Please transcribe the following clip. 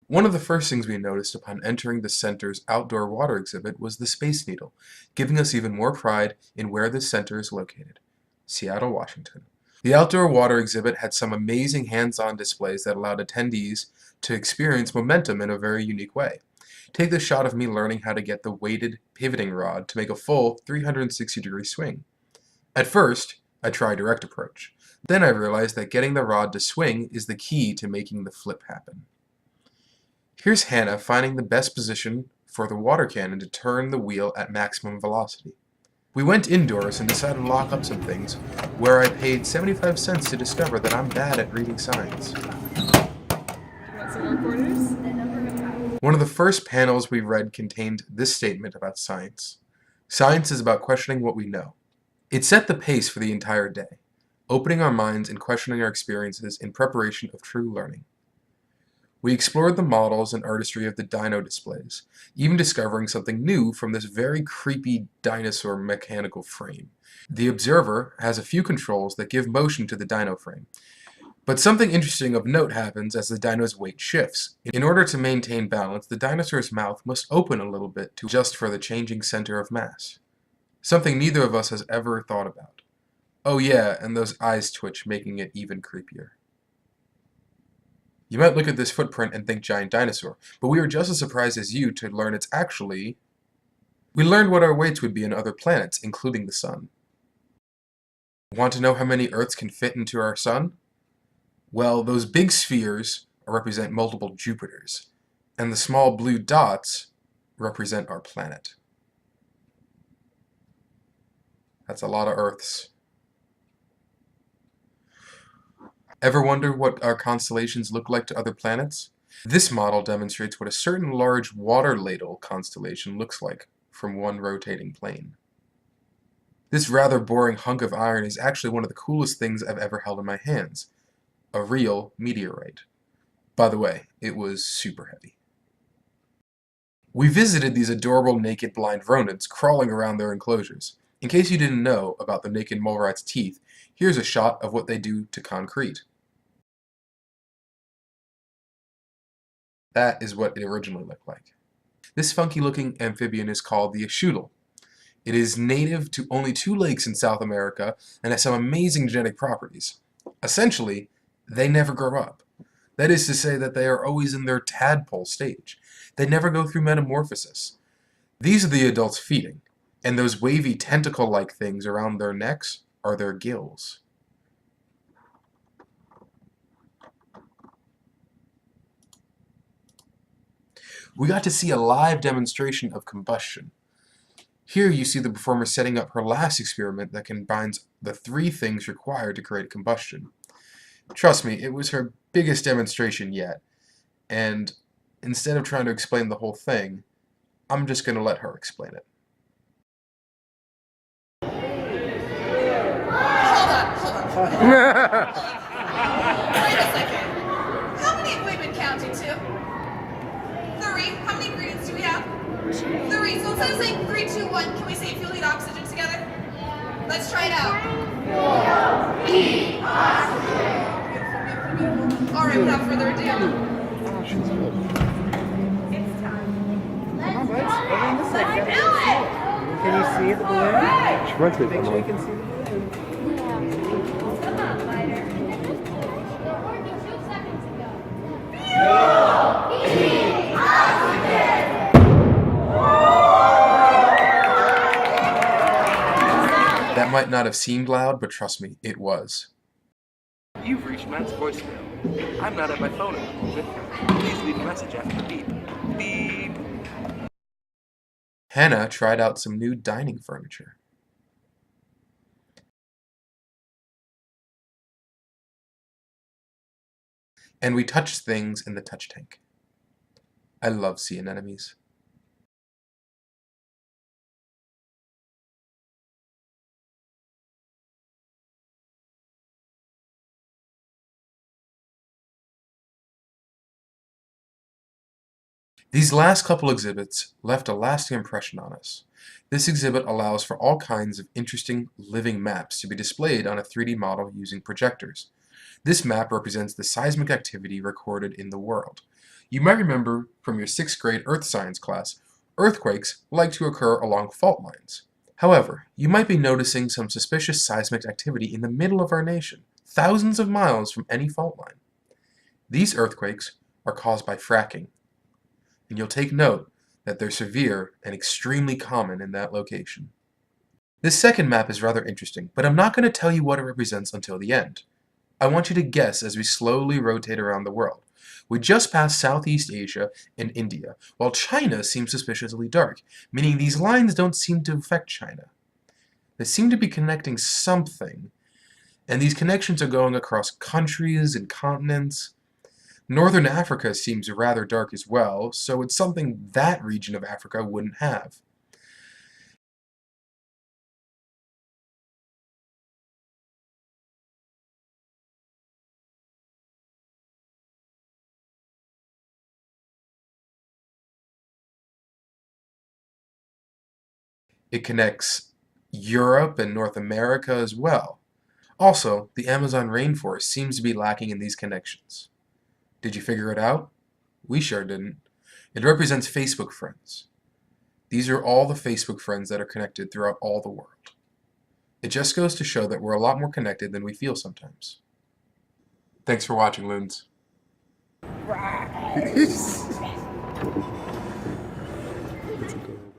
One of the first things we noticed upon entering the center's outdoor water exhibit was the Space Needle, giving us even more pride in where this center is located, Seattle, Washington. The outdoor water exhibit had some amazing hands-on displays that allowed attendees to experience momentum in a very unique way. Take the shot of me learning how to get the weighted pivoting rod to make a full 360-degree swing. At first, I tried direct approach. Then I realized that getting the rod to swing is the key to making the flip happen. Here's Hannah finding the best position for the water cannon to turn the wheel at maximum velocity. We went indoors and decided to lock up some things, where I paid 75 cents to discover that I'm bad at reading signs. Want some more quarters? One of the first panels we read contained this statement about science. Science is about questioning what we know. It set the pace for the entire day, opening our minds and questioning our experiences in preparation of true learning. We explored the models and artistry of the dino displays, even discovering something new from this very creepy dinosaur mechanical frame. The observer has a few controls that give motion to the dino frame, but something interesting of note happens as the dino's weight shifts. In order to maintain balance, the dinosaur's mouth must open a little bit to adjust for the changing center of mass. Something neither of us has ever thought about. Oh yeah, and those eyes twitch, making it even creepier. You might look at this footprint and think giant dinosaur, but we were just as surprised as you to learn it's actually... We learned what our weights would be on other planets, including the Sun. Want to know how many Earths can fit into our Sun? Well, those big spheres represent multiple Jupiters, and the small blue dots represent our planet. That's a lot of Earths. Ever wonder what our constellations look like to other planets? This model demonstrates what a certain large water ladle constellation looks like from one rotating plane. This rather boring hunk of iron is actually one of the coolest things I've ever held in my hands. A real meteorite. By the way, it was super heavy. We visited these adorable naked blind rodents crawling around their enclosures. In case you didn't know about the naked mole rat's teeth, here's a shot of what they do to concrete. That is what it originally looked like. This funky looking amphibian is called the axolotl. It is native to only 2 lakes in South America and has some amazing genetic properties. Essentially, they never grow up. That is to say that they are always in their tadpole stage. They never go through metamorphosis. These are the adults feeding, and those wavy tentacle-like things around their necks are their gills. We got to see a live demonstration of combustion. Here you see the performer setting up her last experiment that combines the 3 things required to create combustion. Trust me, it was her biggest demonstration yet, and instead of trying to explain the whole thing, I'm just going to let her explain it. Hold on. Wait a second. How many have we been counting to? 3. How many greens do we have? 3. So instead of saying 3, 2, 1, can we say fuel, heat, oxygen together? Let's try it out. Fuel, heat, oxygen. Alright, without further ado. It's time. Come on, buds. Over on this side. Let's do it! Can you see the balloon? Make Make sure you can see the balloon. Come on, fighter. That might not have seemed loud, but trust me, it was. You've reached Matt's voicemail. I'm not at my phone at the moment. Please leave a message after the beep. Beep. Hannah tried out some new dining furniture. And we touched things in the touch tank. I love sea anemones. These last couple exhibits left a lasting impression on us. This exhibit allows for all kinds of interesting living maps to be displayed on a 3D model using projectors. This map represents the seismic activity recorded in the world. You might remember from your 6th grade earth science class, earthquakes like to occur along fault lines. However, you might be noticing some suspicious seismic activity in the middle of our nation, thousands of miles from any fault line. These earthquakes are caused by fracking, and you'll take note that they're severe and extremely common in that location. This second map is rather interesting, but I'm not going to tell you what it represents until the end. I want you to guess as we slowly rotate around the world. We just passed Southeast Asia and India, while China seems suspiciously dark, meaning these lines don't seem to affect China. They seem to be connecting something, and these connections are going across countries and continents. Northern Africa seems rather dark as well, so it's something that region of Africa wouldn't have. It connects Europe and North America as well. Also, the Amazon rainforest seems to be lacking in these connections. Did you figure it out? We sure didn't. It represents Facebook friends. These are all the Facebook friends that are connected throughout all the world. It just goes to show that we're a lot more connected than we feel sometimes. Thanks for watching, Loons.